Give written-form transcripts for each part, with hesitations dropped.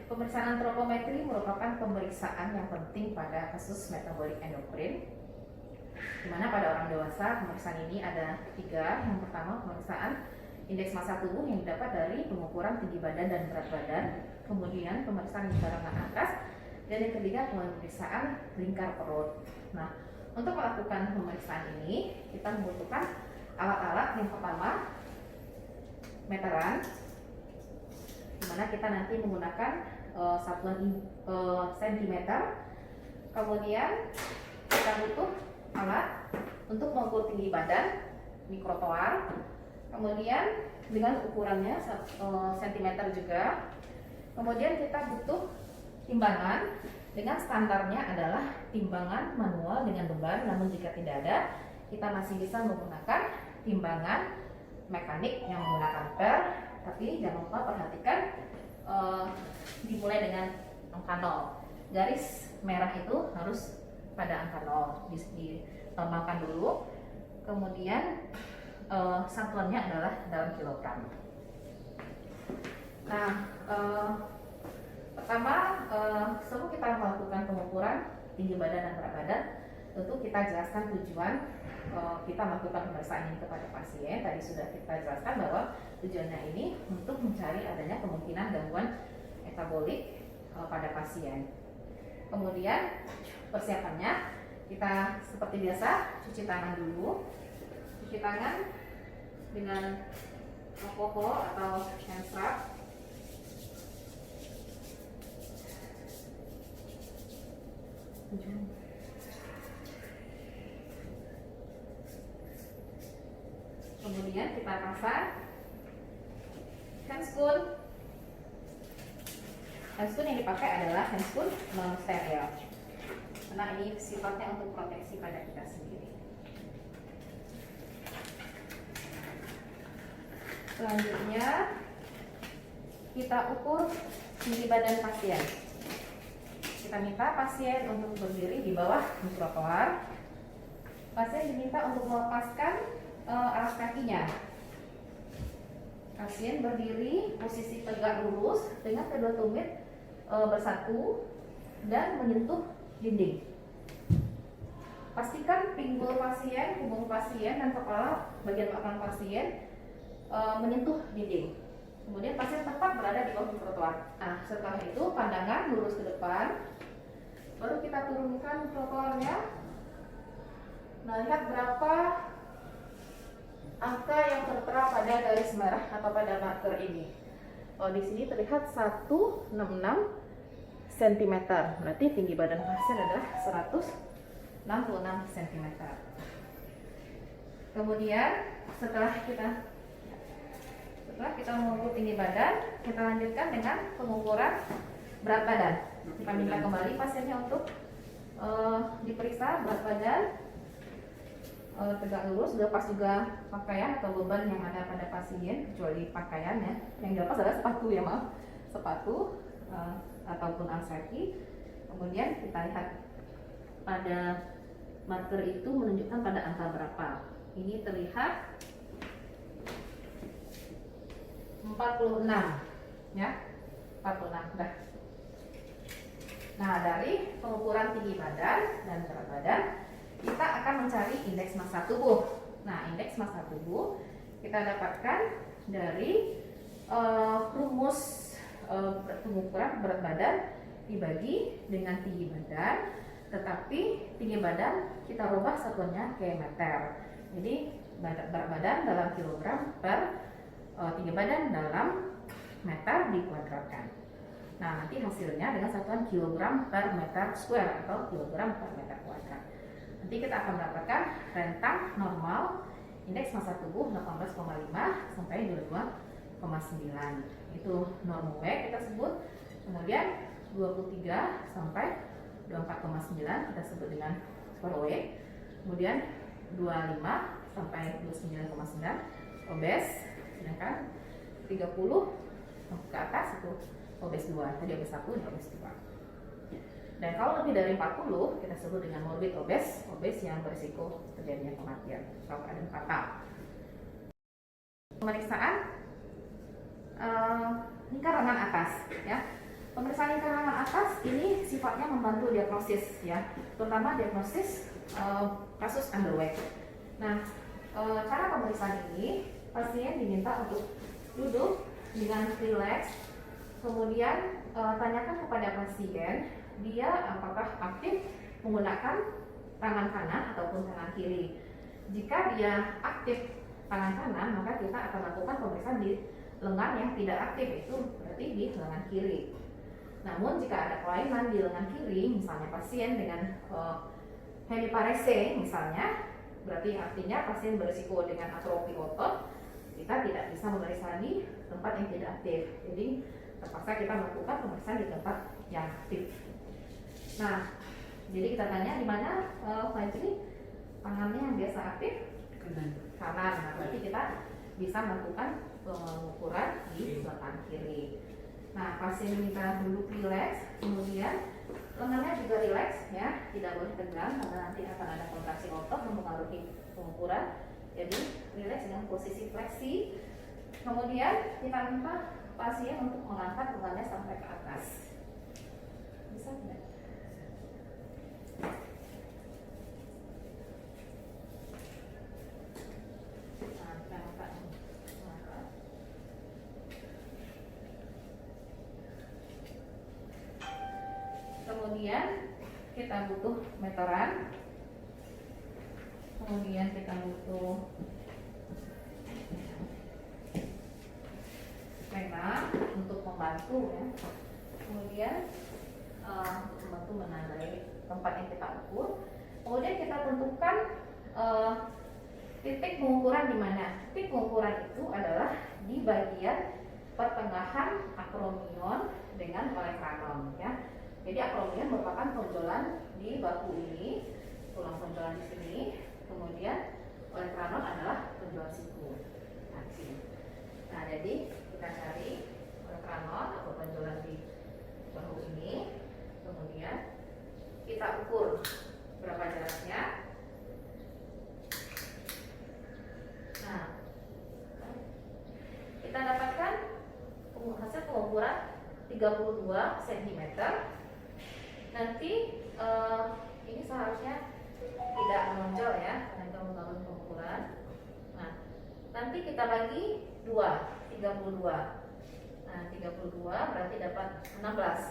Pemeriksaan antropometri merupakan pemeriksaan yang penting pada kasus metabolik endokrin, di mana pada orang dewasa pemeriksaan ini ada 3. Yang pertama, pemeriksaan indeks massa tubuh yang didapat dari pengukuran tinggi badan dan berat badan, kemudian pemeriksaan lingkaran atas, dan yang ketiga pemeriksaan lingkar perut. Nah, untuk melakukan pemeriksaan ini kita membutuhkan alat-alat. Yang pertama, meteran, dimana kita nanti menggunakan satuan sentimeter. Kemudian kita butuh alat untuk mengukur tinggi badan, mikrotoar. Kemudian dengan ukurannya sentimeter juga. Kemudian kita butuh timbangan, dengan standarnya adalah timbangan manual dengan beban. Namun jika tidak ada, kita masih bisa menggunakan timbangan mekanik yang menggunakan per. Tapi jangan lupa perhatikan dimulai dengan angka 0. Garis merah itu harus pada angka 0, ditambahkan dulu. Kemudian satuannya adalah dalam kilogram. Nah, pertama, sebelum kita melakukan pengukuran tinggi badan dan berat badan, tentu kita jelaskan tujuan kita melakukan pemeriksaan ini kepada pasien. Tadi sudah kita jelaskan bahwa tujuannya ini untuk mencari adanya kemungkinan gangguan metabolik pada pasien. Kemudian persiapannya, kita seperti biasa cuci tangan dulu. Cuci tangan dengan alkohol atau hand scrub. Kemudian kita pasang handscoon. Handscoon yang dipakai adalah handscoon non steril, karena ini sifatnya untuk proteksi pada kita sendiri. Selanjutnya kita ukur tinggi badan pasien. Kita minta pasien untuk berdiri di bawah mikrotoar. Pasien diminta untuk melepaskan alas kakinya. Pasien berdiri posisi tegak lurus dengan kedua tumit bersatu dan menyentuh dinding. Pastikan pinggul pasien, punggung pasien, dan kepala bagian belakang pasien menyentuh dinding. Kemudian pasien tepat berada di bawah mikrotoar. Nah, setelah itu pandangan lurus ke depan. Baru kita turunkan mikrotoarnya. Nah, lihat berapa angka yang tertera pada garis merah atau pada marker ini. Di sini terlihat 166 cm. Berarti tinggi badan pasien adalah 166 cm. Kemudian setelah kita mengukur tinggi badan, kita lanjutkan dengan pengukuran berat badan. Kita minta kembali pasiennya untuk diperiksa berat badan, tegak lurus, lepas juga pakaian atau beban yang ada pada pasien, kecuali pakaiannya. Yang dilepas adalah sepatu, ya maaf, sepatu ataupun alas kaki. Kemudian kita lihat pada marker itu menunjukkan pada angka berapa. Ini terlihat 46, ya, 46. Nah, dari pengukuran tinggi badan dan berat badan, kita akan mencari indeks massa tubuh. Nah, indeks massa tubuh kita dapatkan dari rumus pengukuran berat badan dibagi dengan tinggi badan, tetapi tinggi badan kita rubah satuannya ke meter. Jadi berat badan dalam kilogram per tinggi badan dalam meter dikuadratkan. Nah, nanti hasilnya dengan satuan kilogram per meter square atau kilogram per meter kuadrat. Nanti kita akan mendapatkan rentang normal indeks massa tubuh 18,5 sampai 22,9. Itu normal W kita sebut. Kemudian 23 sampai 24,9 kita sebut dengan skor W. Kemudian 25 sampai 29,9 obes. Sedangkan 30 ke atas itu obes 2, tadi obes 1 dan obes 2. Dan kalau lebih dari 40 kita sebut dengan morbid obes, obes yang berisiko terjadinya kematian atau keadaan fatal. Pemeriksaan lingkar lengan atas, ya. Pemeriksaan lingkar lengan atas ini sifatnya membantu diagnosis ya, terutama diagnosis kasus underweight. Nah, cara pemeriksaan ini pasien diminta untuk duduk dengan rileks, kemudian tanyakan kepada pasien dia apakah aktif menggunakan tangan kanan ataupun tangan kiri. Jika dia aktif tangan kanan, maka kita akan lakukan pemeriksaan di lengan yang tidak aktif, itu berarti di lengan kiri. Namun jika ada kelainan di lengan kiri, misalnya pasien dengan hemiparese misalnya, berarti artinya pasien berisiko dengan atrofi otot, kita tidak bisa memeriksa di tempat yang tidak aktif. Jadi terpaksa kita melakukan pemeriksaan di tempat yang aktif. Nah, jadi kita tanya di mana Fajri tangannya yang biasa aktif? Kanan. Nah, berarti kita bisa melakukan pengukuran di lengan kiri. Nah, pasien minta duduk rileks, kemudian lengannya juga rileks ya, tidak boleh tegang karena nanti akan ada kontraksi otot mempengaruhi pengukuran. Jadi rileks dengan posisi fleksi. Kemudian kita minta pasien untuk mengangkat lengannya sampai ke atas. Bisa tidak? Kemudian kita butuh meteran, kemudian kita butuh pena untuk membantu ya, kemudian untuk membantu menandai tempat yang kita ukur. Kemudian kita tentukan titik pengukuran di mana. Titik pengukuran itu adalah di bagian pertengahan akromion dengan olecranon ya. Jadi akromion merupakan tonjolan di bahu ini, tulang tonjolan di sini, kemudian olecranon adalah tonjolan siku. Nah, jadi kita cari olecranon atau tonjolan di bahu ini, kemudian kita ukur berapa jaraknya. Nah, kita dapatkan hasil pengukuran 32 cm. Nanti ini seharusnya tidak menonjol ya, karena itu menurut pengukuran. Nah, nanti kita bagi 32. Nah, 32 berarti dapat 16.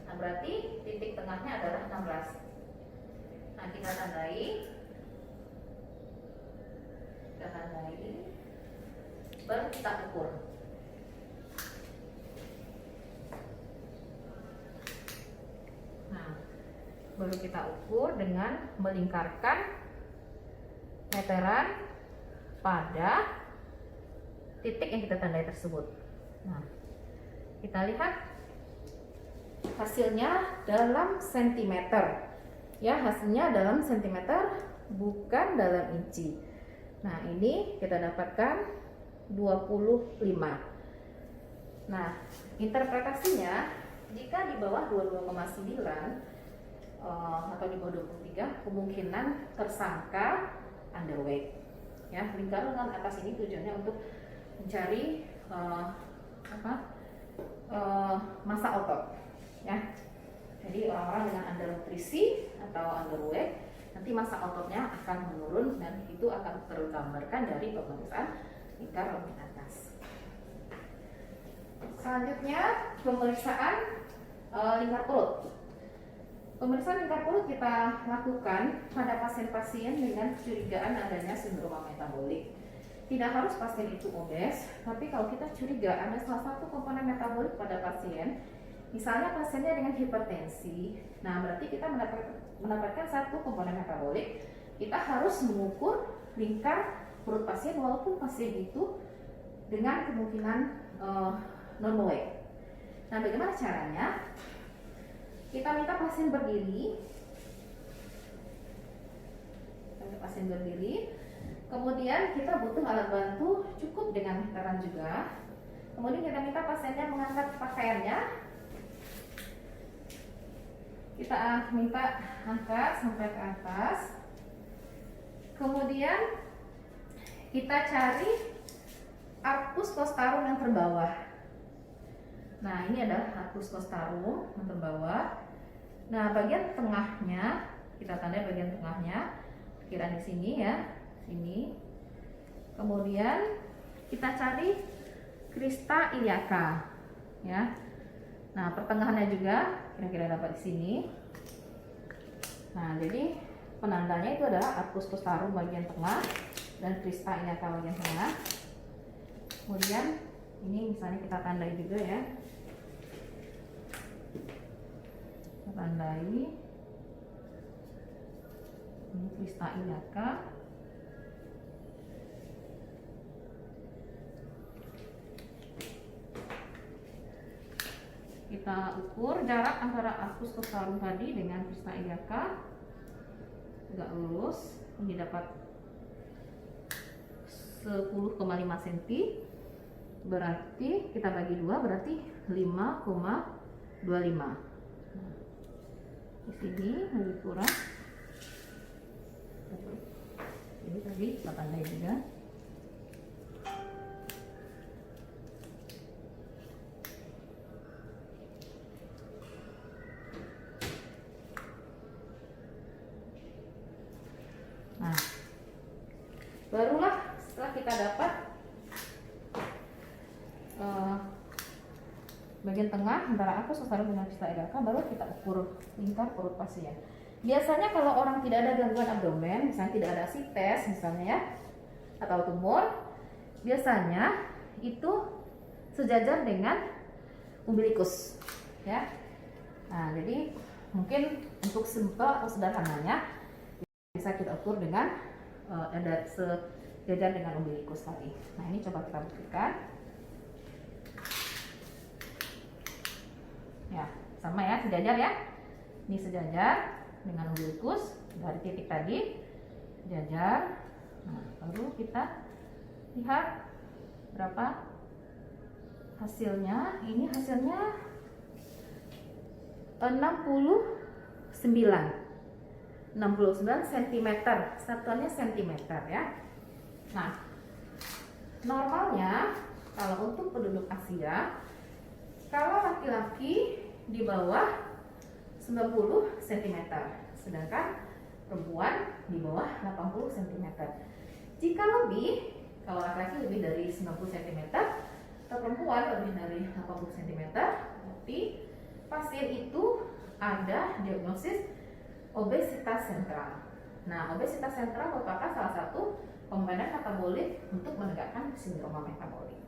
Nah, berarti titik tengahnya adalah 16. Nah, kita tandai. Baru kita ukur. Nah, baru kita ukur dengan melingkarkan meteran pada titik yang kita tandai tersebut. Nah, kita lihat hasilnya dalam sentimeter. Ya, hasilnya dalam sentimeter bukan dalam inci. Nah, ini kita dapatkan 25. Nah, interpretasinya jika di bawah 22,9 atau di bawah 23, kemungkinan tersangka underweight. Ya, lingkar lengan atas ini tujuannya untuk mencari massa otot. Ya, jadi orang-orang dengan undernutrisi atau underweight nanti massa ototnya akan menurun dan itu akan tergambarkan dari pemeriksaan lingkar lengan atas. Selanjutnya pemeriksaan lingkar perut. Pemeriksaan lingkar perut kita lakukan pada pasien-pasien dengan kecurigaan adanya sindroma metabolik. Tidak harus pasien itu obes, tapi kalau kita curiga ada salah satu komponen metabolik pada pasien, misalnya pasiennya dengan hipertensi, nah berarti kita mendapatkan satu komponen metabolik. Kita harus mengukur lingkar perut pasien walaupun pasien itu dengan kemungkinan normal weight. Nah, bagaimana caranya? Kita minta pasien berdiri. Kemudian kita butuh alat bantu cukup dengan meteran juga. Kemudian kita minta pasiennya mengangkat pakaiannya. Kita minta angkat sampai ke atas. Kemudian kita cari arcus postarum yang terbawah. Nah, ini adalah arcus costarum yang terbawah. Nah, bagian tengahnya kita tandai bagian tengahnya, perkiraan di sini ya, sini. Kemudian kita cari crista iliaca, ya. Nah, pertengahannya juga kira-kira dapat di sini. Nah, jadi penandanya itu adalah arcus costarum bagian tengah dan crista iliaca bagian tengah. Kemudian ini misalnya kita tandai juga ya. Kita tandai ini crista iliaca. Kita ukur jarak antara arcus costarum tadi dengan crista iliaca, tegak lurus. Ini dapat 10,5 cm. Berarti kita bagi 2 berarti 5,25. Nah, di sini lebih kurang. Ini tadi kita tandai juga. Nah, barulah setelah kita dapat bagian tengah antara arcus costarum dengan crista iliaca, baru kita ukur lingkar perut pasien. Biasanya kalau orang tidak ada gangguan abdomen, misalnya tidak ada sites misalnya ya, atau tumor, biasanya itu sejajar dengan umbilikus ya. Nah, jadi mungkin untuk simpel atau sederhananya bisa kita ukur dengan ada sejajar dengan umbilikus tadi. Nah, ini coba kita buktikan. Ya, sama ya, sejajar ya. Ini sejajar dengan umbilikus dari titik tadi, sejajar. Nah, baru kita lihat berapa hasilnya. Ini hasilnya 69 cm, satuannya cm ya. Nah, normalnya kalau untuk penduduk Asia, kalau laki-laki di bawah 90 cm, sedangkan perempuan di bawah 80 cm. Jika lebih, kalau laki-laki lebih dari 90 cm atau perempuan lebih dari 80 cm, berarti pasien itu ada diagnosis obesitas sentral. Nah, obesitas sentral merupakan salah satu komponen metabolik untuk menegakkan sindroma metabolik.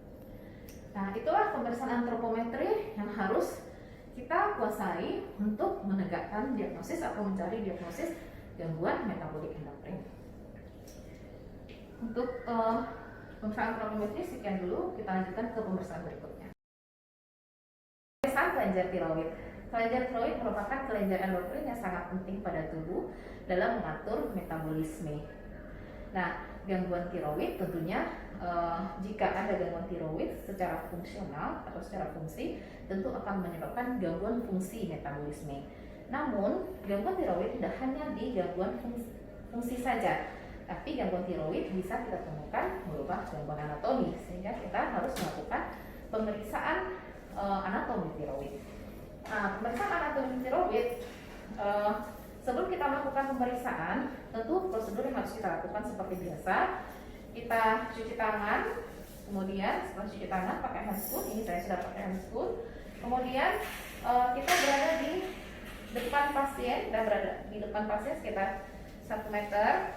Nah, itulah pemeriksaan antropometri yang harus kita kuasai untuk menegakkan diagnosis atau mencari diagnosis gangguan metabolik endokrin. Untuk pemeriksaan antropometri sekian dulu, kita lanjutkan ke pemeriksaan berikutnya. Pemeriksaan kelenjar tiroid. Kelenjar tiroid merupakan kelenjar endokrin yang sangat penting pada tubuh dalam mengatur metabolisme. Nah, gangguan tiroid tentunya jika ada gangguan tiroid secara fungsional atau secara fungsi tentu akan menyebabkan gangguan fungsi metabolisme. Namun, gangguan tiroid tidak hanya di gangguan fungsi saja, tapi gangguan tiroid bisa kita temukan berupa gangguan anatomi, sehingga kita harus melakukan pemeriksaan anatomi tiroid. Nah, pemeriksaan anatomi tiroid, sebelum kita melakukan pemeriksaan, tentu prosedur yang harus kita lakukan seperti biasa. Kita cuci tangan, kemudian setelah cuci tangan pakai handscoon, ini saya sudah pakai handscoon. Kemudian kita berada di depan pasien, dan berada di depan pasien sekitar 1 meter,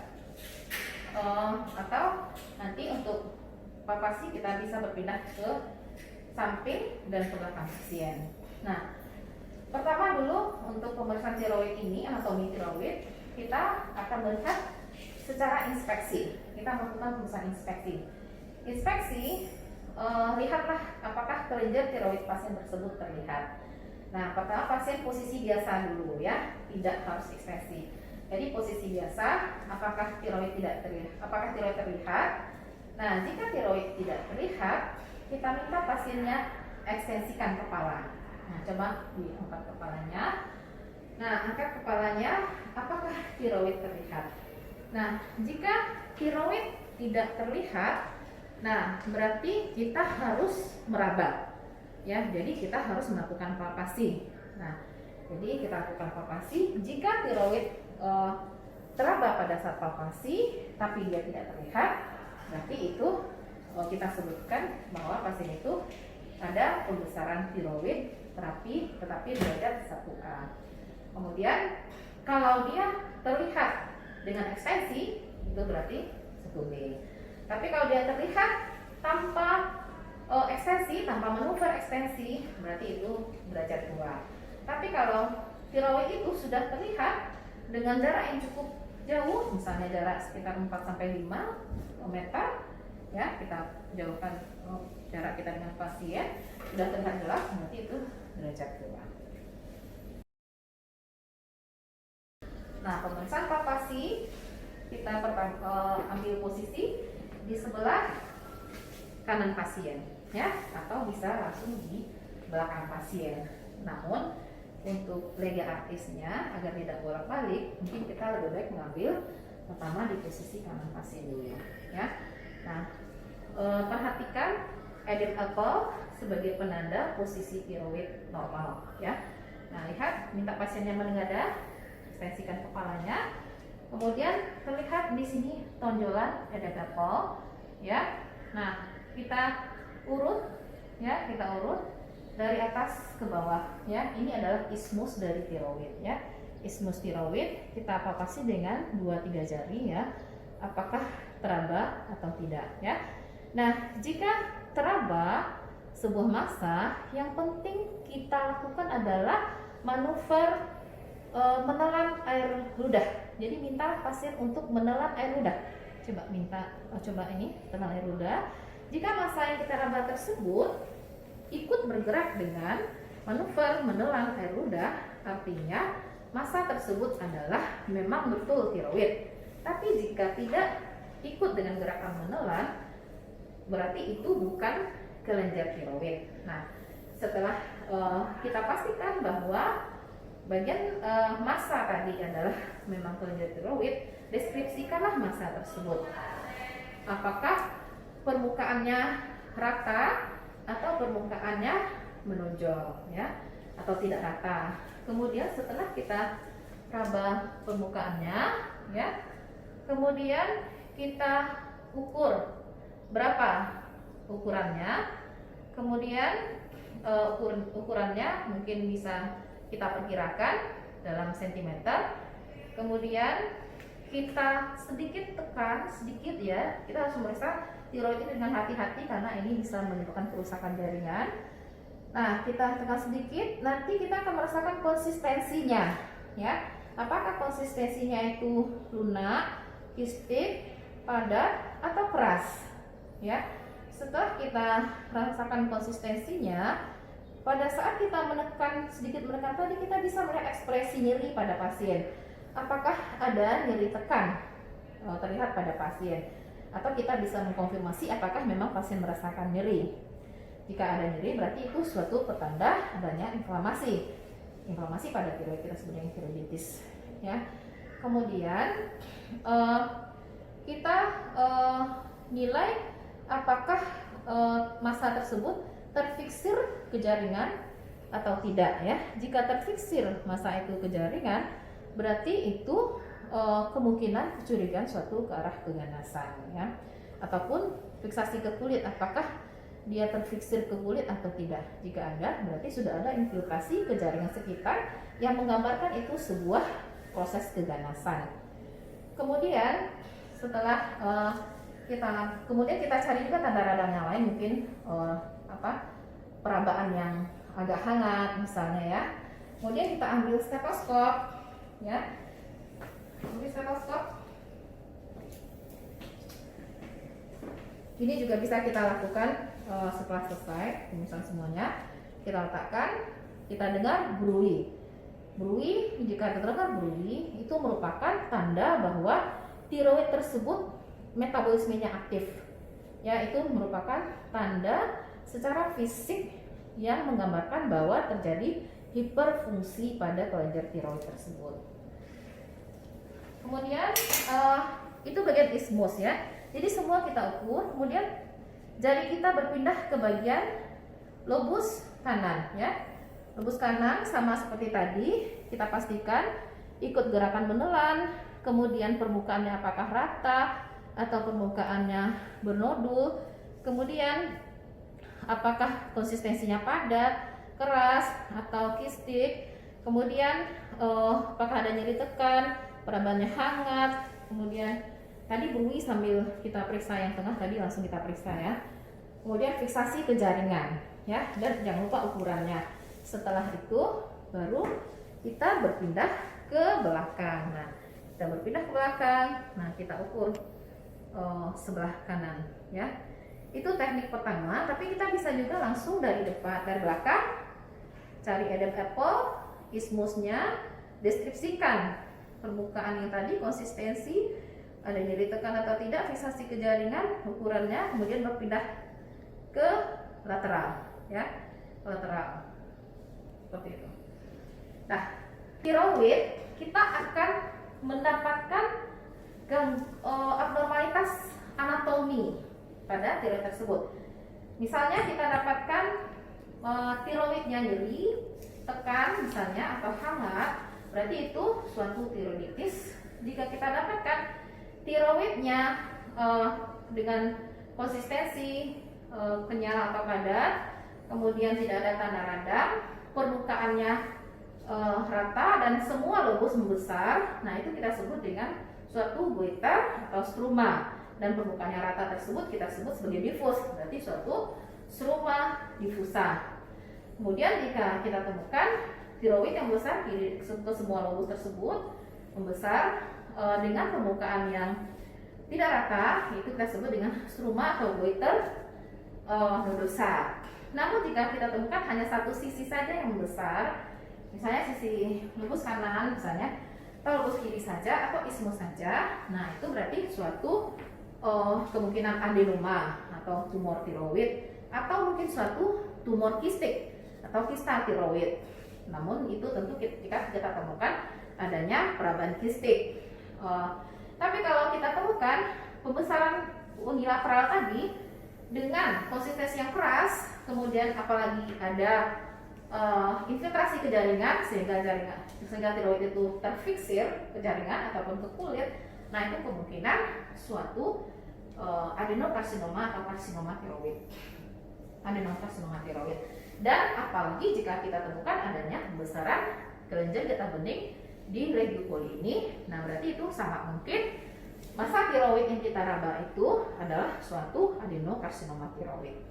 atau nanti untuk palpasi kita bisa berpindah ke samping dan ke belakang pasien. Nah, pertama dulu untuk pemeriksaan tiroid ini, anatomi tiroid, kita akan melihat secara inspeksi. Kita melakukan pemeriksaan inspeksi. Inspeksi, lihatlah apakah kelenjar tiroid pasien tersebut terlihat. Nah, pertama pasien posisi biasa dulu ya, tidak harus ekspresi. Jadi posisi biasa, apakah tiroid terlihat? Nah, jika tiroid tidak terlihat, kita minta pasiennya ekstensikan kepala. Nah, coba diangkat kepalanya. Nah, angkat kepalanya, apakah tiroid terlihat? Nah, jika tiroid tidak terlihat, nah berarti kita harus meraba. ya. Jadi kita harus melakukan palpasi. Nah, jadi kita lakukan palpasi. Jika tiroid teraba pada saat palpasi tapi dia tidak terlihat, berarti itu kita sebutkan bahwa pasien itu ada pembesaran tiroid tetapi derajat 1A. Kemudian kalau dia terlihat dengan ekstensi, itu berarti 1B. Tapi kalau dia terlihat tanpa ekstensi, tanpa manuver ekstensi, berarti itu derajat 2. Tapi kalau tiroid itu sudah terlihat dengan jarak yang cukup jauh, misalnya jarak sekitar 4-5 meter, ya, kita jauhkan jarak kita dengan pasien, sudah terlihat jelas, berarti itu derajat 2. Nah, pemeriksaan palpasi, kita ambil posisi di sebelah kanan pasien, ya, atau bisa langsung di belakang pasien. Namun untuk lega artisnya agar tidak bolak-balik, mungkin kita lebih baik mengambil pertama di posisi kanan pasien dulu, ya. Nah, perhatikan Eden apple sebagai penanda posisi tiroid normal, ya. Nah, lihat, minta pasiennya menengadah, ekstensikan kepalanya, kemudian terlihat di sini tonjolan Eden apple, ya. Nah, kita urut, ya, dari atas ke bawah, ya. Ini adalah ismus dari tiroid, ya. Ismus tiroid kita palpasi dengan 2-3 jari, ya. Apakah teraba atau tidak, ya. Nah, jika teraba sebuah massa, yang penting kita lakukan adalah manuver menelan air ludah. Jadi minta pasien untuk menelan air ludah. Coba ini telan air ludah. Jika massa yang kita raba tersebut ikut bergerak dengan manuver menelan air ludah, artinya massa tersebut adalah memang betul tiroid. Tapi jika tidak ikut dengan gerakan menelan, berarti itu bukan kelenjar tiroid. Nah, setelah kita pastikan bahwa bagian massa tadi adalah memang kelenjar tiroid, deskripsikanlah massa tersebut. Apakah permukaannya rata atau permukaannya menonjol, ya, atau tidak rata. Kemudian setelah kita raba permukaannya, ya, kemudian kita ukur berapa ukurannya, kemudian ukurannya mungkin bisa kita perkirakan dalam sentimeter, kemudian kita sedikit tekan, sedikit, ya, kita harus memeriksa tiroid ini dengan hati-hati karena ini bisa menimbulkan kerusakan jaringan. Nah, kita tekan sedikit, nanti kita akan merasakan konsistensinya, ya. Apakah konsistensinya itu lunak, kistik, padat, atau keras, ya. Setelah kita rasakan konsistensinya, pada saat kita sedikit menekan tadi, kita bisa melihat ekspresi nyeri pada pasien. Apakah ada nyeri tekan terlihat pada pasien? Atau kita bisa mengkonfirmasi apakah memang pasien merasakan nyeri. Jika ada nyeri, berarti itu suatu petanda adanya inflamasi. Inflamasi pada tiroid kita sebut dengan tiroiditis, ya. Kemudian kita nilai apakah massa tersebut terfiksir ke jaringan atau tidak, ya. Jika terfiksir massa itu ke jaringan, berarti itu kemungkinan kecurigaan suatu ke arah keganasan, ya. Ataupun fiksasi ke kulit, apakah dia terfiksir ke kulit atau tidak. Jika ada, berarti sudah ada infiltrasi ke jaringan sekitar yang menggambarkan itu sebuah proses keganasan. Kemudian setelah kita cari juga tanda radang yang lain, mungkin perabaan yang agak hangat misalnya, ya. Kemudian kita ambil stetoskop, ya. Ambil stetoskop. Ini juga bisa kita lakukan setelah selesai pemeriksaan semuanya. Kita letakkan, kita dengar bruit. Bruit, jika terdengar bruit, itu merupakan tanda bahwa tiroid tersebut metabolismenya aktif, ya. Itu merupakan tanda secara fisik yang menggambarkan bahwa terjadi hiperfungsi pada kelenjar tiroid tersebut. Kemudian itu bagian ismus, ya. Jadi semua kita ukur. Kemudian jari kita berpindah ke bagian lobus kanan ya. Lobus kanan sama seperti tadi, kita pastikan ikut gerakan menelan, kemudian permukaannya apakah rata atau permukaannya bernodul, kemudian apakah konsistensinya padat, keras atau kistik, kemudian apakah ada nyeri tekan, perabannya hangat, kemudian tadi bunyi sambil kita periksa yang tengah, tadi langsung kita periksa ya. Kemudian fiksasi ke jaringan ya, dan jangan lupa ukurannya. Setelah itu baru kita berpindah ke belakang. Nah, kita berpindah ke belakang. Nah, kita ukur sebelah kanan ya. Itu teknik pertama, tapi kita bisa juga langsung dari depan, dari belakang, cari Adam apple, ismusnya, deskripsikan permukaan yang tadi, konsistensi, ada nyeri tekan atau tidak, fiksasi ke jaringan, ukurannya, kemudian berpindah ke lateral ya, lateral seperti itu. Nah, tiroid kita akan mendapatkan abnormalitas anatomi pada tiroid tersebut. Misalnya kita dapatkan tiroidnya nyeri, tekan misalnya atau hangat, berarti itu suatu tiroiditis. Jika kita dapatkan tiroidnya dengan konsistensi kenyal atau padat, kemudian tidak ada tanda radang, permukaannya rata dan semua lobus membesar, nah itu kita sebut dengan suatu goiter atau struma, dan permukaannya rata tersebut kita sebut sebagai difus, berarti suatu struma difusa. Kemudian jika kita temukan tiroid yang besar ke semua lobus tersebut membesar dengan permukaan yang tidak rata, itu kita sebut dengan struma atau goiter nodosa. Namun jika kita temukan hanya satu sisi saja yang membesar, misalnya sisi lobus kanan misalnya, atau lobus kiri saja atau ismus saja, nah itu berarti suatu kemungkinan adenoma atau tumor tiroid, atau mungkin suatu tumor kistik atau kista tiroid. Namun itu tentu ketika kita temukan adanya peraban kistik. Tapi kalau kita temukan pembesaran unilateral tadi dengan konsistensi yang keras, kemudian apalagi ada infiltrasi ke jaringan sehingga tiroid itu terfiksir ke jaringan ataupun ke kulit, nah itu kemungkinan suatu adenokarsinoma atau karsinoma tiroid. Adenokarsinoma tiroid. Dan apalagi jika kita temukan adanya pembesaran kelenjar getah bening di regi poli ini, nah berarti itu sangat mungkin masa tiroid yang kita raba itu adalah suatu adenokarsinoma tiroid.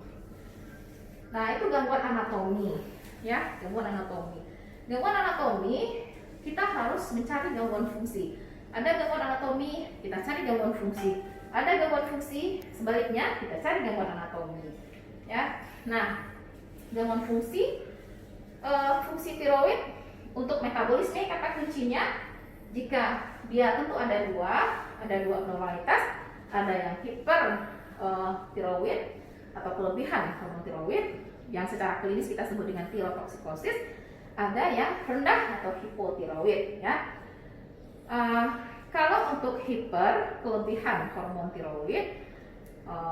Nah, itu gangguan anatomi ya, gangguan anatomi. Gangguan anatomi kita harus mencari gangguan fungsi. Ada gangguan anatomi, kita cari gangguan fungsi. Ada gangguan fungsi, sebaliknya kita cari gangguan anatomi. Ya. Nah, gangguan fungsi fungsi tiroid untuk metabolisme kata kuncinya, jika dia tentu ada dua abnormalitas, ada yang hiper tiroid atau kelebihan hormon tiroid yang secara klinis kita sebut dengan tirotoksikosis, ada yang rendah atau hipotiroid ya. Kalau untuk hiper kelebihan hormon tiroid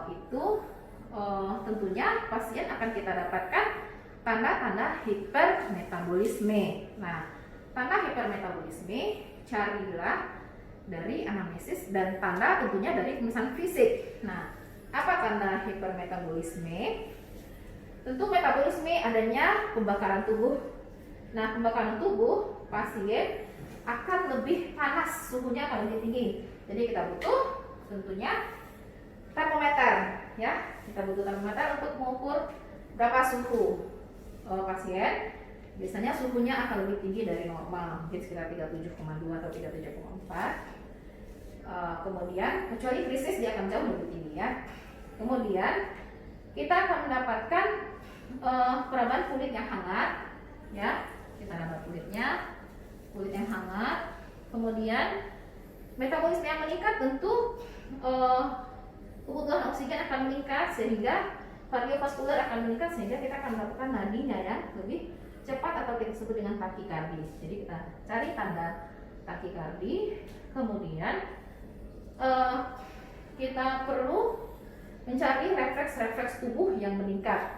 itu tentunya pasien akan kita dapatkan tanda-tanda hipermetabolisme. Nah, tanda hipermetabolisme carilah dari anamnesis dan tanda tentunya dari pemeriksaan fisik. Nah, apa tanda hipermetabolisme? Tentu metabolisme adanya pembakaran tubuh. Nah, pembakaran tubuh pasien akan lebih panas, suhunya akan lebih tinggi. Jadi kita butuh tentunya termometer ya. Kita butuh termometer untuk mengukur berapa suhu pasien. Biasanya suhunya akan lebih tinggi dari normal, mungkin sekitar 37,2 atau 37,4. Kemudian kecuali krisis dia akan jauh lebih tinggi ya. Kemudian kita akan mendapatkan peraban kulit yang hangat ya. Kita dapat kulit yang hangat. Kemudian metabolisme yang meningkat, tentu kebutuhan oksigen akan meningkat sehingga kardiovaskular akan meningkat, sehingga kita akan mendapatkan nadinya yang lebih cepat atau kita sebut dengan takikardi. Jadi kita cari tanda takikardi. Kemudian kita perlu mencari refleks tubuh yang meningkat.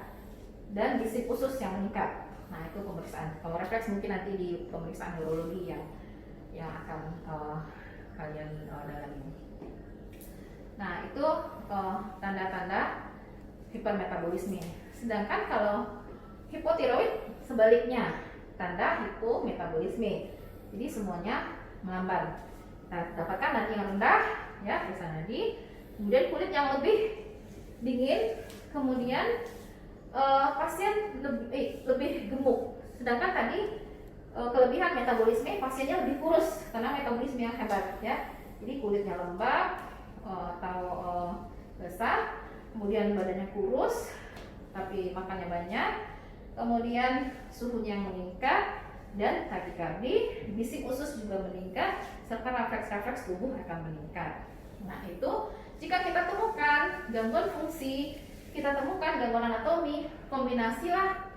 dan bisik usus yang meningkat. Nah, itu pemeriksaan. Kalau refleks mungkin nanti di pemeriksaan neurologi yang akan kalian dalami. Nah, itu tanda-tanda hipermetabolisme. Sedangkan kalau hipotiroid sebaliknya, tanda hipometabolisme. Jadi semuanya melamban. Kita dapatkan nadi yang rendah, ya, periksa nadi. Kemudian kulit yang lebih dingin, kemudian pasien lebih gemuk. Sedangkan tadi kelebihan metabolisme, pasiennya lebih kurus karena metabolisme yang hebat, ya. Jadi kulitnya lembab atau basah, kemudian badannya kurus tapi makannya banyak, kemudian suhunya meningkat dan takikardi, bisik usus juga meningkat, serta refleks-refleks tubuh akan meningkat. Nah, itu jika kita temukan gangguan fungsi, kita temukan gangguan anatomi, kombinasilah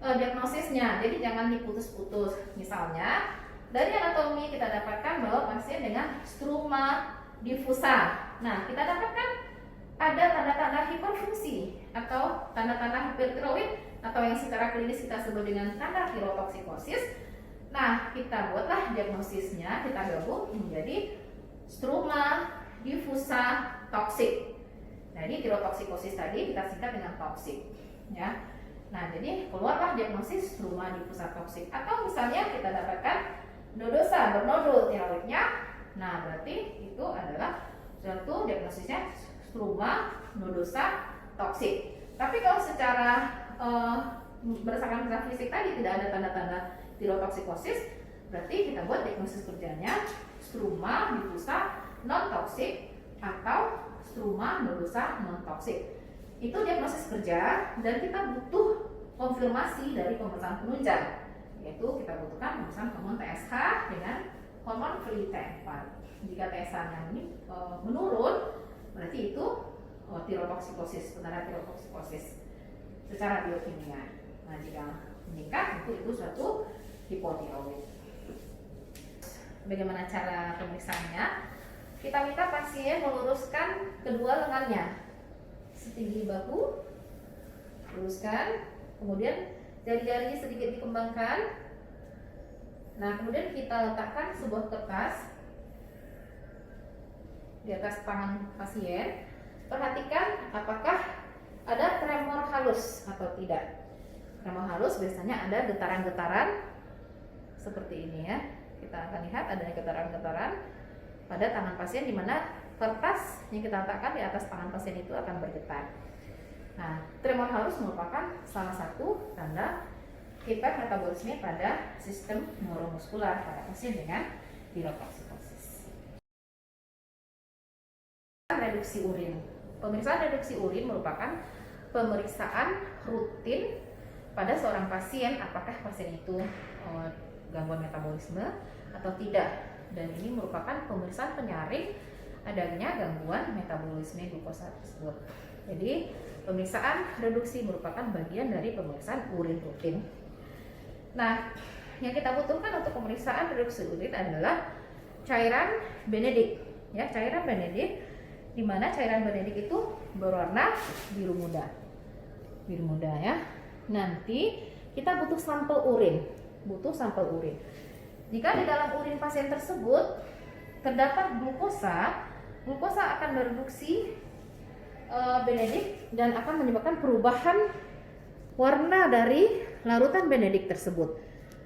diagnosisnya. Jadi jangan diputus-putus. Misalnya dari anatomi kita dapatkan bahwa pasien dengan struma diffusa. Nah, kita dapatkan ada tanda-tanda hiperfungsi atau tanda-tanda hipertiroid atau yang secara klinis kita sebut dengan tanda tirotoksikosis. Nah, kita buatlah diagnosisnya, kita gabung menjadi struma diffusa toksik. Jadi tirotoksikosis tadi kita singkat dengan toksik, ya. Nah, jadi keluarlah diagnosis struma diffusa toksik. Atau misalnya kita dapatkan nodosa bernodul tiroidnya. Nah, berarti itu adalah suatu diagnosisnya struma nodosa toksik. Tapi kalau secara berdasarkan periksa fisik tadi tidak ada tanda-tanda tirotoksikosis, berarti kita buat diagnosis kerjanya struma diffusa non toksik atau struma nodosa non toksik. Itu diagnosis kerja dan kita butuh konfirmasi dari pemeriksaan penunjang, yaitu kita butuhkan pemeriksaan hormon TSH dengan hormon free T4. Jika TSH-nya menurun, berarti itu tirotoksikosis, penanda tirotoksikosis secara biokimia. Nah, jika meningkat, itu suatu hipotiroid. Bagaimana cara pemeriksaannya? Kita minta pasien meluruskan kedua lengannya setinggi bahu, luruskan, kemudian jari-jarinya sedikit dikembangkan. Nah, kemudian kita letakkan sebuah kertas di atas tangan pasien. Perhatikan apakah ada tremor halus atau tidak. Tremor halus biasanya ada getaran-getaran seperti ini, ya. Kita akan lihat ada getaran-getaran pada tangan pasien, di mana kertas yang kita letakkan di atas tangan pasien itu akan bergetar. Nah, tremor halus merupakan salah satu tanda hipermetabolisme pada sistem neuromuskular pada pasien dengan tirotoksikosis. Reduksi urin. Pemeriksaan reduksi urin merupakan pemeriksaan rutin pada seorang pasien apakah pasien itu gangguan metabolisme atau tidak. Dan ini merupakan pemeriksaan penyaring adanya gangguan metabolisme glukosa tersebut. Jadi pemeriksaan reduksi merupakan bagian dari pemeriksaan urin rutin. Nah, yang kita butuhkan untuk pemeriksaan reduksi urin adalah cairan Benedict, ya, cairan Benedict, di mana cairan Benedict itu berwarna biru muda, ya. Nanti kita butuh sampel urin, Jika di dalam urin pasien tersebut terdapat glukosa akan mereduksi Benedict dan akan menyebabkan perubahan warna dari larutan Benedict tersebut.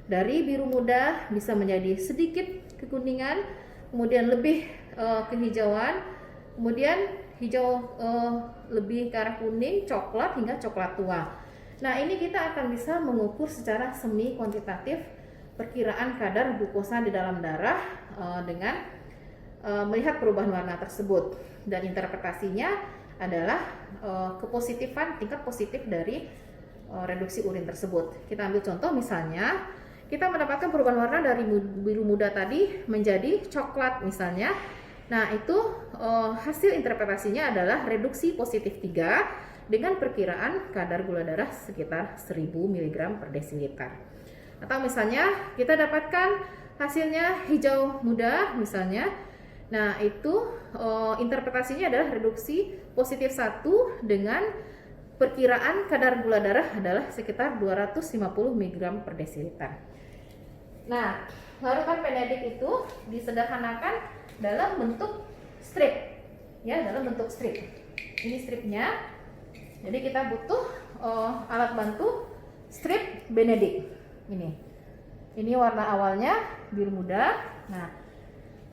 Dari biru muda bisa menjadi sedikit kekuningan, kemudian lebih kehijauan, kemudian hijau lebih ke arah kuning, coklat hingga coklat tua. Nah, ini kita akan bisa mengukur secara semi kuantitatif perkiraan kadar glukosa di dalam darah dengan melihat perubahan warna tersebut, dan interpretasinya adalah kepositifan tingkat positif dari reduksi urin tersebut. Kita ambil contoh, misalnya kita mendapatkan perubahan warna dari biru muda tadi menjadi coklat misalnya. Nah, itu hasil interpretasinya adalah reduksi positif 3 dengan perkiraan kadar gula darah sekitar 1000 mg per desiliter. Atau misalnya kita dapatkan hasilnya hijau muda misalnya. Nah, itu interpretasinya adalah reduksi positif 1 dengan perkiraan kadar gula darah adalah sekitar 250 mg per desiliter. Nah, larutan Benedict itu disederhanakan dalam bentuk strip, ya, dalam bentuk strip. Ini stripnya. Jadi kita butuh alat bantu strip Benedict. Ini warna awalnya biru muda. Nah,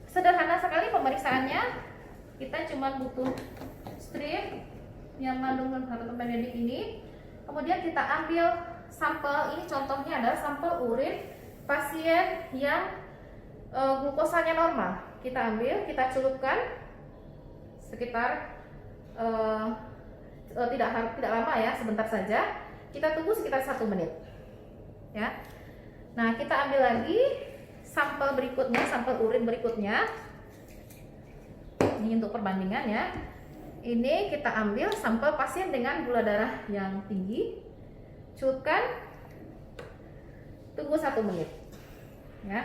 sederhana sekali pemeriksaannya. Kita cuma butuh strip yang mengandung larutan Benedict ini. Kemudian kita ambil sampel. Ini contohnya adalah sampel urin pasien yang glukosanya normal. Kita ambil, kita celupkan sekitar tidak lama ya, sebentar saja. Kita tunggu sekitar 1 menit. Ya. Nah, kita ambil lagi sampel berikutnya, sampel urin berikutnya. Ini untuk perbandingan ya. Ini kita ambil sampel pasien dengan gula darah yang tinggi, celupkan, tunggu 1 menit, ya.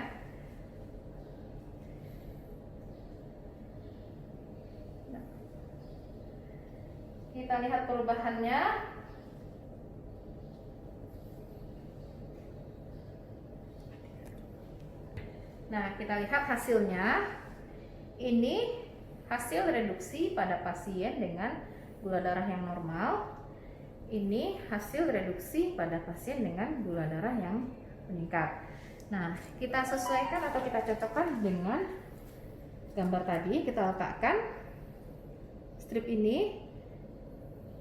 Kita lihat perubahannya. Nah, kita lihat hasilnya. Ini hasil reduksi pada pasien dengan gula darah yang normal. Ini hasil reduksi pada pasien dengan gula darah yang meningkat. Nah, kita sesuaikan atau kita cocokkan dengan gambar tadi. Kita letakkan strip ini.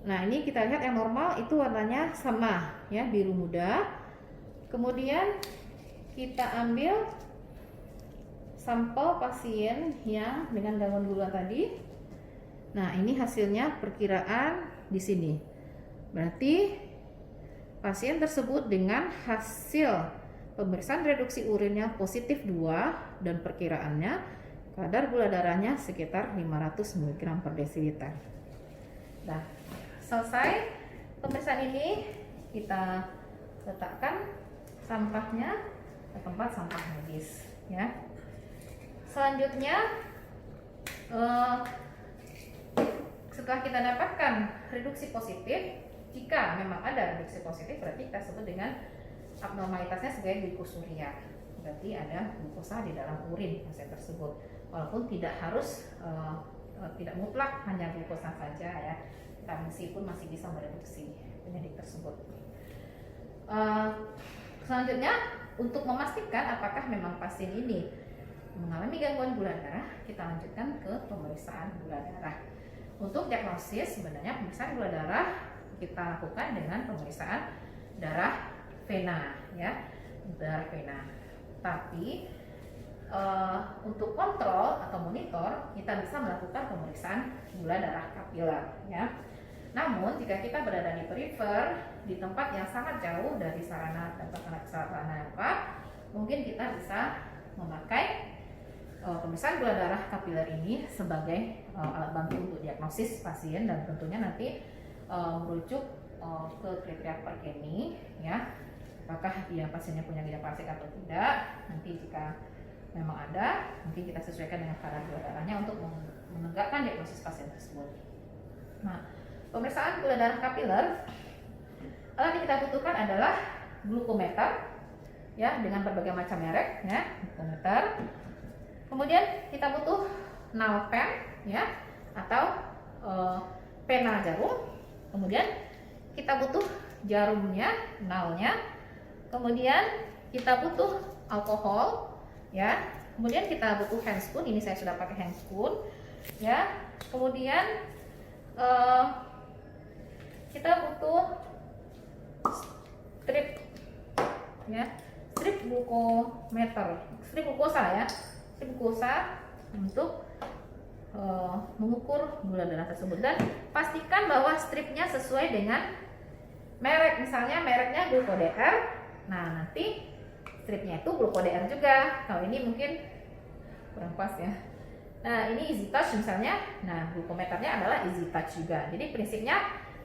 Nah, ini kita lihat yang normal itu warnanya sama ya, biru muda. Kemudian kita ambil sampel pasien yang dengan gangguan gula tadi. Nah, ini hasilnya perkiraan di sini. Berarti pasien tersebut dengan hasil pemeriksaan reduksi urinnya positif 2 dan perkiraannya kadar gula darahnya sekitar 500 mg per desiliter. Nah, selesai pemeriksaan ini, kita letakkan sampahnya ke tempat sampah medis ya. Selanjutnya, setelah kita dapatkan reduksi positif, jika memang ada reduksi positif, berarti kita sebut dengan abnormalitasnya sebagai glikosuria. Berarti ada glukosa di dalam urin pasien tersebut. Walaupun tidak harus, tidak mutlak hanya glukosa saja ya. Kita meskipun masih bisa mereduksi penyakit tersebut. Selanjutnya, untuk memastikan apakah memang pasien ini mengalami gangguan gula darah, kita lanjutkan ke pemeriksaan gula darah. Untuk diagnosis, sebenarnya pemeriksaan gula darah kita lakukan dengan pemeriksaan darah vena ya, darah vena. Tapi untuk kontrol atau monitor, kita bisa melakukan pemeriksaan gula darah kapiler ya. Namun jika kita berada di perifer, di tempat yang sangat jauh dari sarana dan prasarana apa, mungkin kita bisa memakai pemeriksaan gula darah kapiler ini sebagai alat bantu untuk diagnosis pasien, dan tentunya nanti merujuk ke kriteria Perkeni ya, apakah dia pasiennya punya gejala parasik atau tidak. Nanti jika memang ada, mungkin kita sesuaikan dengan kadar gula darahnya untuk menegakkan diagnosis pasien tersebut. Nah, pemeriksaan gula darah kapiler, alat yang kita butuhkan adalah glukometer ya, dengan berbagai macam merek ya, glukometer. Kemudian kita butuh nal pen ya, atau pena jarum. Kemudian kita butuh jarumnya, nalnya. Kemudian kita butuh alkohol ya. Kemudian kita butuh handspoon. Ini saya sudah pakai handspoon ya. Kemudian kita butuh strip ya, strip glukometer, strip glukosa ya, strip glukosa untuk mengukur gula darah tersebut. Dan pastikan bahwa stripnya sesuai dengan merek, misalnya mereknya GlucoDR, nah nanti stripnya itu GlucoDR juga. Kalau ini mungkin kurang pas ya. Nah, ini Easy Touch misalnya, nah glukometernya adalah Easy Touch juga. Jadi prinsipnya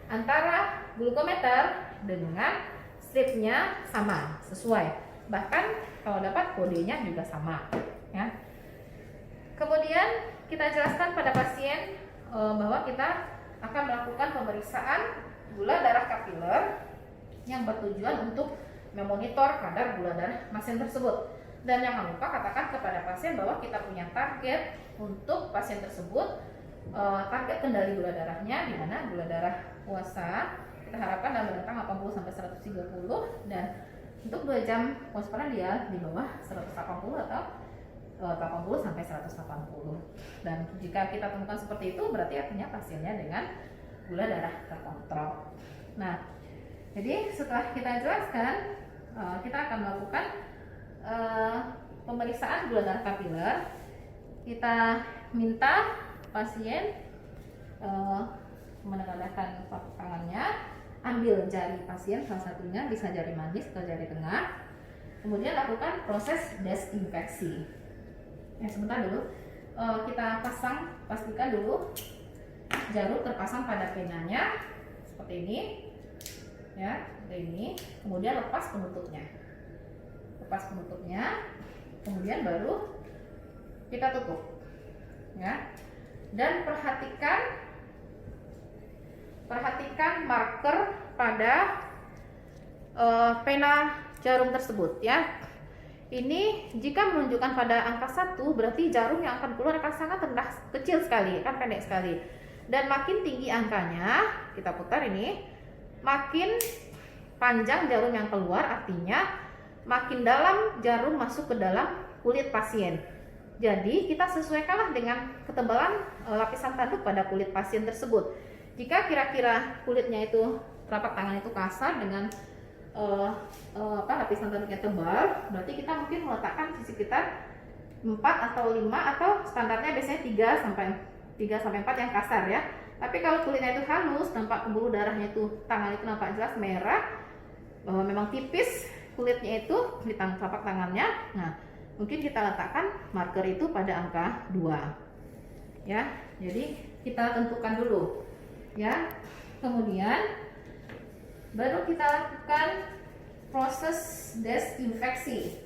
antara glukometer dengan stripnya sama, sesuai. Bahkan kalau dapat kodenya juga sama ya. Kemudian kita jelaskan pada pasien bahwa kita akan melakukan pemeriksaan gula darah kapiler yang bertujuan untuk memonitor kadar gula darah pasien tersebut. Dan jangan lupa katakan kepada pasien bahwa kita punya target untuk pasien tersebut, target kendali gula darahnya, di mana gula darah puasa kita harapkan dalam rentang 80 sampai 130, dan untuk 2 jam postprandial di bawah 180 atau 80 sampai 180. Dan jika kita temukan seperti itu, berarti artinya pasiennya dengan gula darah terkontrol. Nah, jadi setelah kita jelaskan, kita akan melakukan pemeriksaan gula darah kapiler. Kita minta pasien menengadahkan telapak tangannya, ambil jari pasien salah satunya, bisa jari manis atau jari tengah, kemudian lakukan proses desinfeksi. Sebentar dulu, kita pastikan dulu jarum terpasang pada penanya seperti ini, ya, seperti ini. Kemudian lepas penutupnya, kemudian baru kita tutup, ya. Dan perhatikan marker pada pena jarum tersebut, ya. Ini jika menunjukkan pada angka 1, berarti jarum yang akan keluar akan sangat rendah, kecil sekali, akan pendek sekali. Dan makin tinggi angkanya, kita putar ini, makin panjang jarum yang keluar, artinya makin dalam jarum masuk ke dalam kulit pasien. Jadi kita sesuaikanlah dengan ketebalan lapisan tanduk pada kulit pasien tersebut. Jika kira-kira kulitnya itu, telapak tangan itu kasar dengan lapisan tanduknya tebal, berarti kita mungkin meletakkan di sekitar 4 atau 5, atau standarnya biasanya 3 sampai 4 yang kasar, ya. Tapi kalau kulitnya itu halus, nampak pembuluh darahnya itu, tangan itu nampak jelas merah, memang tipis kulitnya itu di telapak tangannya. Nah, mungkin kita letakkan marker itu pada angka 2, ya. Jadi kita tentukan dulu, ya. Kemudian baru kita lakukan proses desinfeksi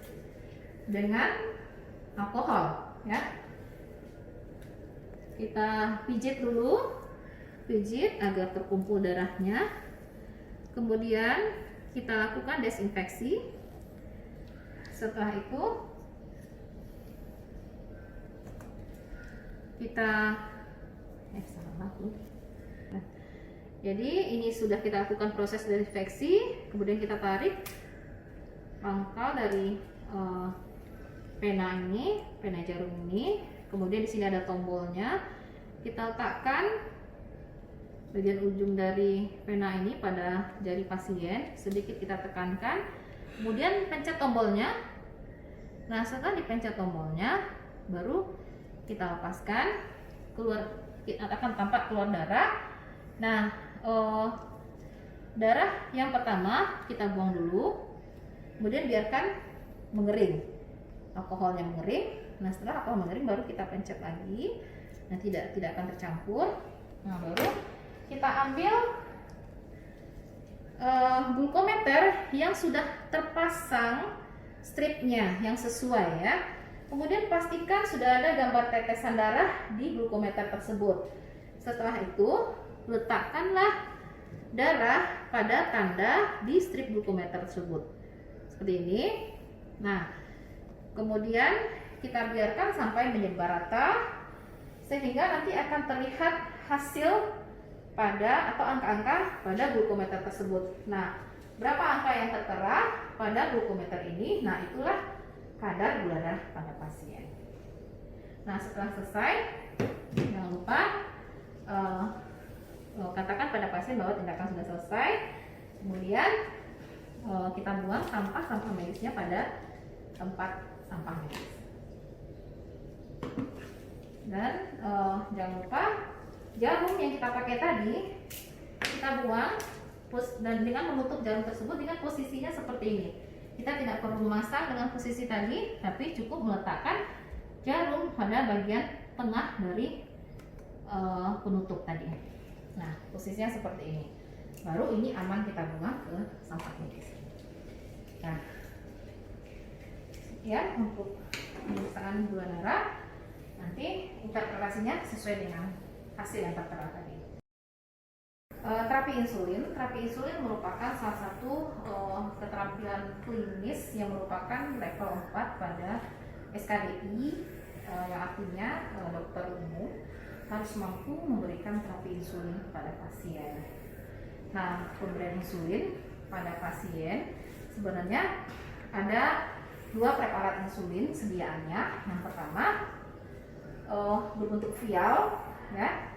dengan alkohol, ya. Kita pijit dulu, agar terkumpul darahnya. Kemudian kita lakukan desinfeksi. Setelah itu kita jadi ini sudah kita lakukan proses desinfeksi. Kemudian kita tarik pangkal dari pena jarum ini. Kemudian di sini ada tombolnya. Kita letakkan bagian ujung dari pena ini pada jari pasien, sedikit kita tekankan. Kemudian pencet tombolnya. Nah, setelah dipencet tombolnya, baru kita lepaskan. Akan tampak keluar darah. Nah, darah yang pertama kita buang dulu, kemudian biarkan mengering, alkoholnya mengering. Nah, setelah alkohol mengering baru kita pencet lagi. Nah, tidak akan tercampur. Nah, baru kita ambil glukometer yang sudah terpasang stripnya yang sesuai, ya. Kemudian pastikan sudah ada gambar tetesan darah di glukometer tersebut. Setelah itu letakkanlah darah pada tanda di strip glukometer tersebut seperti ini. Nah, kemudian kita biarkan sampai menyebar rata sehingga nanti akan terlihat hasil pada atau angka-angka pada glukometer tersebut. Nah, berapa angka yang tertera pada glukometer ini? Nah, itulah kadar gula darah pada pasien. Nah, setelah selesai, jangan lupa katakan pada pasien bahwa tindakan sudah selesai. Kemudian kita buang sampah medisnya pada tempat sampah medis. Dan jangan lupa jarum yang kita pakai tadi kita buang, dan dengan menutup jarum tersebut dengan posisinya seperti ini. Kita tidak perlu memasang dengan posisi tadi, tapi cukup meletakkan jarum pada bagian tengah dari penutup tadi. Nah, posisinya seperti ini. Baru ini aman kita buang ke sampah medis. Nah, ya, untuk pemeriksaan gula darah nanti interpretasinya sesuai dengan hasil yang tertera tadi. Terapi Terapi insulin merupakan salah satu keterampilan klinis yang merupakan level 4 pada SKDI, yang artinya dokter umum harus mampu memberikan terapi insulin kepada pasien. Nah, pemberian insulin pada pasien sebenarnya ada 2 preparat insulin sediaannya. Yang pertama berbentuk vial, ya.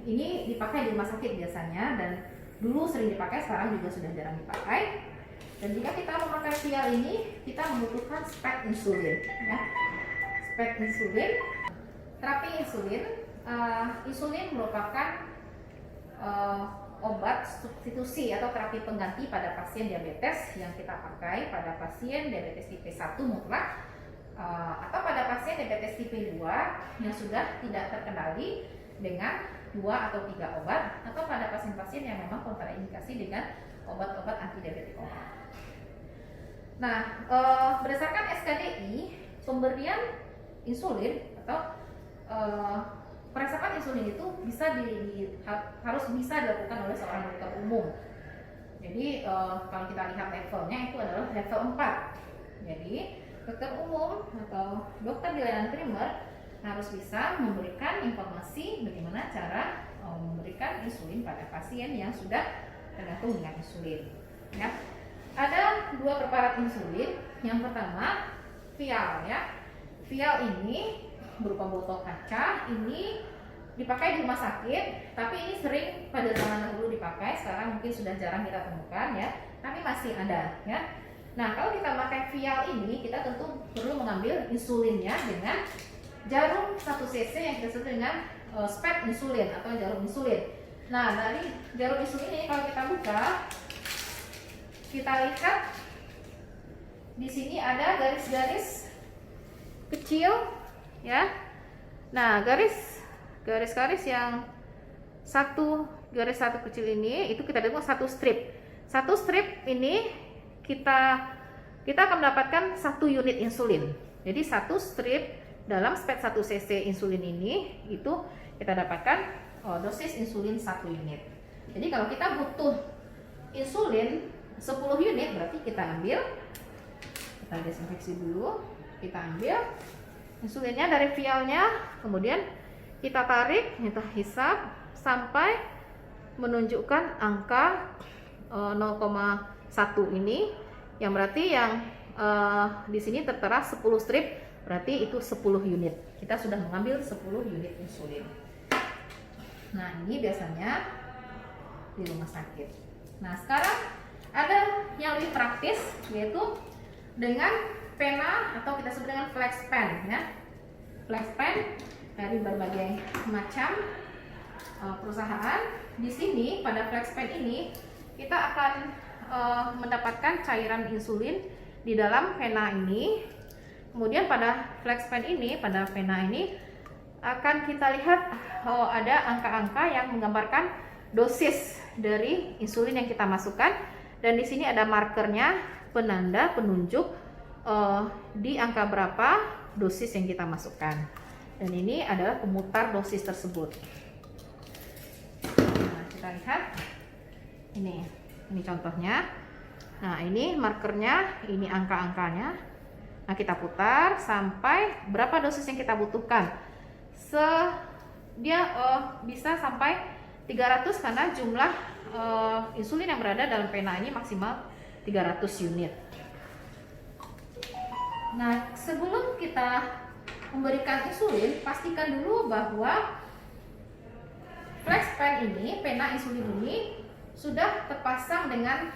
Ini dipakai di rumah sakit biasanya, dan dulu sering dipakai, sekarang juga sudah jarang dipakai. Dan jika kita memakai vial ini, kita membutuhkan spek insulin, ya. Spek insulin, terapi insulin. Insulin merupakan obat substitusi atau terapi pengganti pada pasien diabetes yang kita pakai pada pasien diabetes tipe 1 mutlak, atau pada pasien diabetes tipe 2 yang sudah tidak terkendali dengan 2 atau 3 obat, atau pada pasien-pasien yang memang kontraindikasi dengan obat-obat antidiabetik oral. Nah, berdasarkan SKDI, pemberian insulin atau peresapan insulin itu harus bisa dilakukan oleh seorang dokter umum. Jadi kalau kita lihat levelnya itu adalah level 4. Jadi dokter umum atau dokter di layanan primer harus bisa memberikan informasi bagaimana cara memberikan insulin pada pasien yang sudah tergantung dengan insulin, ya. Ada 2 preparat insulin. Yang pertama vial, ya. Vial ini berupa botol kaca, ini dipakai di rumah sakit, tapi ini sering pada zaman dahulu dipakai, sekarang mungkin sudah jarang kita temukan, ya, tapi masih ada, ya. Nah, kalau kita pakai vial ini, kita tentu perlu mengambil insulinnya dengan jarum 1 cc yang kita sebut dengan spek insulin atau jarum insulin. Nah, dari jarum insulin ini kalau kita buka, kita lihat di sini ada garis-garis kecil, ya. Nah, garis-garis yang garis satu kecil ini itu kita dengar satu strip. Satu strip ini kita akan mendapatkan 1 unit insulin. Jadi 1 strip dalam spek 1 cc insulin ini itu kita dapatkan dosis insulin 1 unit. Jadi kalau kita butuh insulin 10 unit, berarti kita desinfeksi dulu, kita ambil insulinnya dari vialnya, kemudian kita tarik, kita hisap sampai menunjukkan angka 0,1 ini, yang berarti yang di sini tertera 10 strip, berarti itu 10 unit. Kita sudah mengambil 10 unit insulin. Nah, ini biasanya di rumah sakit. Nah, sekarang ada yang lebih praktis, yaitu dengan pena atau kita sebut dengan flex pen, ya. Flex pen dari berbagai macam perusahaan. Di sini pada flex pen ini kita akan mendapatkan cairan insulin di dalam pena ini. Kemudian pada flex pen ini, pada pena ini akan kita lihat ada angka-angka yang menggambarkan dosis dari insulin yang kita masukkan, dan di sini ada markernya, penanda penunjuk di angka berapa dosis yang kita masukkan. Dan ini adalah pemutar dosis tersebut. Nah, kita lihat ini contohnya. Nah, ini markernya, ini angka-angkanya. Nah, kita putar sampai berapa dosis yang kita butuhkan. Dia bisa sampai 300 karena jumlah insulin yang berada dalam pena ini maksimal 300 unit. Nah, sebelum kita memberikan insulin, pastikan dulu bahwa flex pen ini, pena insulin ini sudah terpasang dengan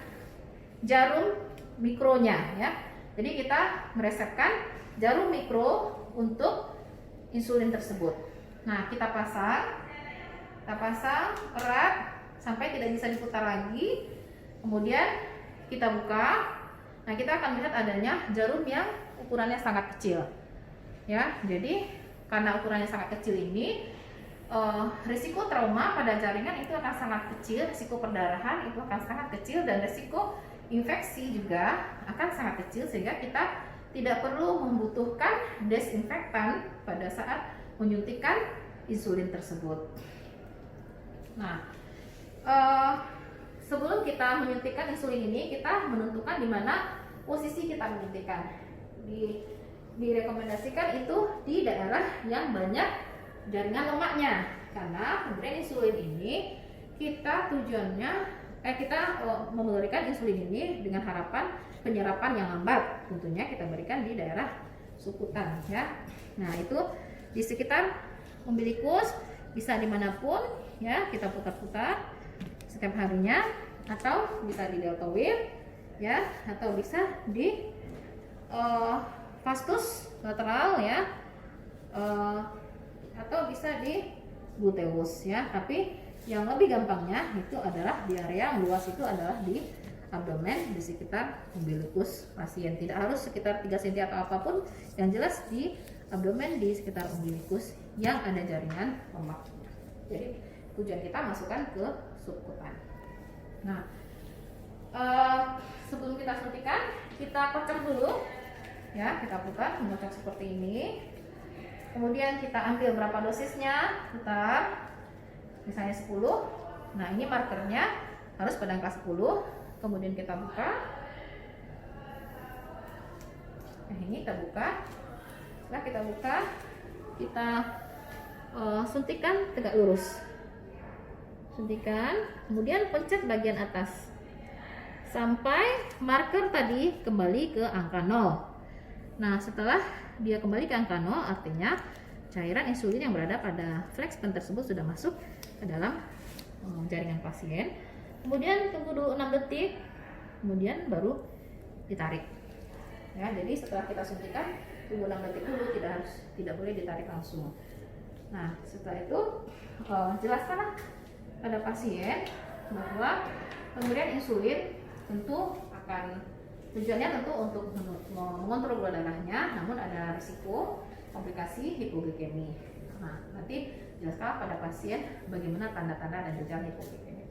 jarum mikronya, ya. Jadi kita meresepkan jarum mikro untuk insulin tersebut. Nah, kita pasang erat sampai tidak bisa diputar lagi. Kemudian kita buka. Nah, kita akan melihat adanya jarum yang ukurannya sangat kecil, ya. Jadi karena ukurannya sangat kecil ini, risiko trauma pada jaringan itu akan sangat kecil, risiko perdarahan itu akan sangat kecil, dan risiko infeksi juga akan sangat kecil, sehingga kita tidak perlu membutuhkan desinfektan pada saat menyuntikkan insulin tersebut. Nah, eh, sebelum kita menyuntikkan insulin ini, kita menentukan di mana posisi kita menyuntikkan. Direkomendasikan itu di daerah yang banyak jaringan lemaknya, karena pemberian insulin ini kita memberikan insulin ini dengan harapan penyerapan yang lambat. Tentunya kita berikan di daerah sukutan ya. Nah, itu di sekitar umbilikus, bisa dimanapun ya, kita putar-putar setiap harinya, atau bisa di deltoid ya, atau bisa di vastus lateral ya, atau bisa di gluteus ya. Tapi yang lebih gampangnya itu adalah di area yang luas, itu adalah di abdomen, di sekitar umbilikus pasien. Tidak harus sekitar 3 cm atau apapun, yang jelas di abdomen, di sekitar umbilikus yang ada jaringan lemak. Jadi tujuan kita masukkan ke subkutan. Nah, sebelum kita suntikan, kita kocok dulu ya, kita putar, mengocok seperti ini. Kemudian kita ambil berapa dosisnya, putar, misalnya 10. Nah, ini markernya harus pada angka 10. Kemudian kita buka. Nah, ini kita buka. Setelah kita buka, kita suntikan tegak lurus. Suntikan, kemudian pencet bagian atas sampai marker tadi kembali ke angka 0. Nah, setelah dia kembali ke angka 0, artinya cairan insulin yang berada pada flex pen tersebut sudah masuk ke dalam jaringan pasien. Kemudian tunggu dulu 6 detik, kemudian baru ditarik ya. Jadi setelah kita suntikan, tunggu 6 detik dulu, tidak boleh ditarik langsung. Nah, setelah itu jelaskanlah pada pasien bahwa pemberian insulin tentu tujuannya tentu untuk mengontrol gula darahnya, namun ada risiko komplikasi hipoglikemi. Nah, nanti jelaskan pada pasien bagaimana tanda-tanda dan gejala hipoglikemi.